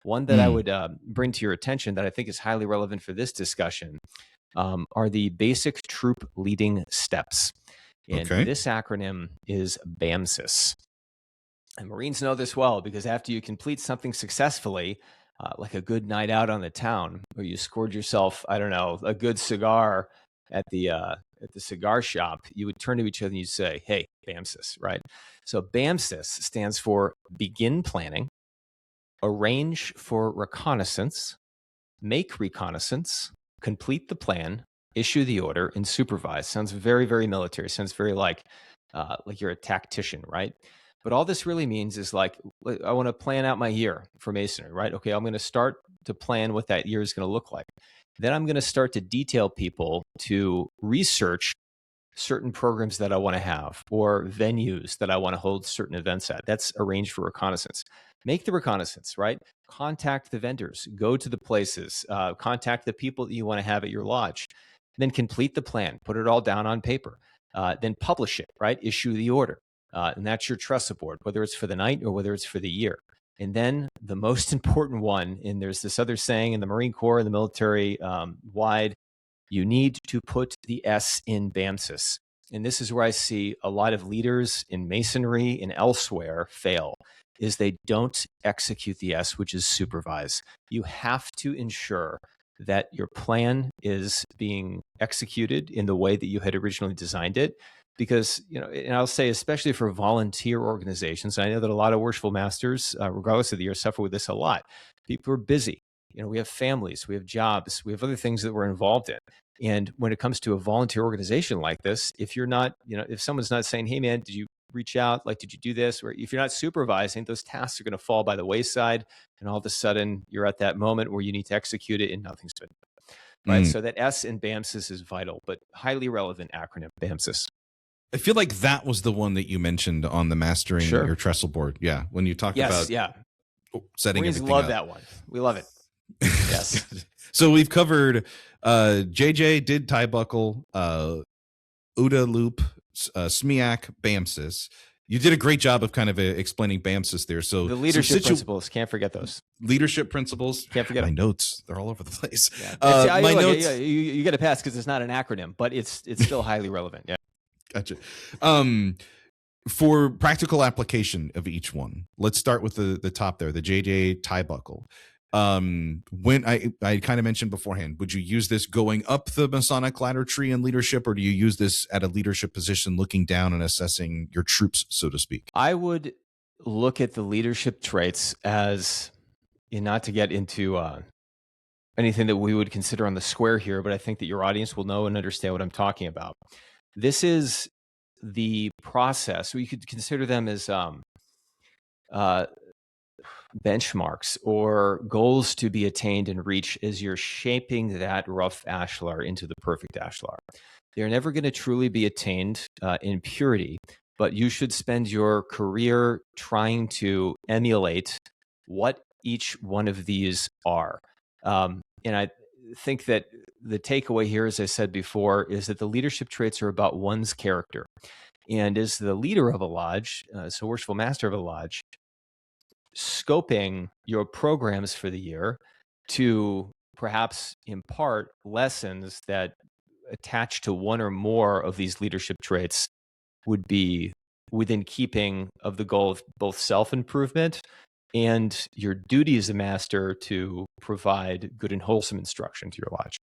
One that I would bring to your attention that I think is highly relevant for this discussion are the basic troop leading steps. And this acronym is BAMSIS. And Marines know this well because after you complete something successfully, like a good night out on the town, where you scored yourself, I don't know, a good cigar at the cigar shop, you would turn to each other and you'd say, "Hey, BAMSIS," right? So BAMSIS stands for begin planning, arrange for reconnaissance, make reconnaissance, complete the plan, issue the order, and supervise. Sounds very, very military. Sounds very like you're a tactician, right? But all this really means is like, I want to plan out my year for Masonry, right? Okay, I'm going to start to plan what that year is going to look like. Then I'm going to start to detail people to research certain programs that I want to have or venues that I want to hold certain events at. That's arranged for reconnaissance. Make the reconnaissance, right? Contact the vendors, go to the places, contact the people that you want to have at your lodge, then complete the plan, put it all down on paper, then publish it, right? Issue the order. And that's your trust board, whether it's for the night or whether it's for the year. And then the most important one, and there's this other saying in the Marine Corps and the military wide, you need to put the S in BAMSIS. And this is where I see a lot of leaders in Masonry and elsewhere fail, is they don't execute the S, which is supervise. You have to ensure that your plan is being executed in the way that you had originally designed it. Because, and I'll say, especially for volunteer organizations, I know that a lot of worshipful masters, regardless of the year, suffer with this a lot. People are busy. We have families, we have jobs, we have other things that we're involved in. And when it comes to a volunteer organization like this, if you're not, if someone's not saying, "Hey man, did you reach out? Like, did you do this?" Or if you're not supervising, those tasks are going to fall by the wayside. And all of a sudden you're at that moment where you need to execute it and nothing's been done. Right. So that S in BAMSIS is vital, but highly relevant acronym, BAMSIS. I feel like that was the one that you mentioned on the Mastering Your Trestle Board. Yeah. When you talked about setting Marines everything love up. that one. We love it. Yes. So we've covered JJ did tie buckle, OODA loop, SMEAC, BAMSIS. You did a great job of kind of explaining BAMSIS there. So the leadership principles, can't forget those. Leadership principles. Can't forget my notes. They're all over the place. Yeah. My notes. You get a pass because it's not an acronym, but it's still highly relevant. Yeah. Gotcha. For practical application of each one, let's start with the top there, the JJ tie buckle. When I kind of mentioned beforehand, would you use this going up the Masonic ladder tree in leadership, or do you use this at a leadership position looking down and assessing your troops, so to speak? I would look at the leadership traits as, not to get into anything that we would consider on the square here, but I think that your audience will know and understand what I'm talking about. This is the process. We could consider them as benchmarks or goals to be attained and reached as you're shaping that rough ashlar into the perfect ashlar. They're never going to truly be attained in purity, but you should spend your career trying to emulate what each one of these are. And I think that the takeaway here, as I said before, is that the leadership traits are about one's character. And as the leader of a lodge, so worshipful master of a lodge, scoping your programs for the year to perhaps impart lessons that attach to one or more of these leadership traits would be within keeping of the goal of both self-improvement and your duty as a master to provide good and wholesome instruction to your lodge.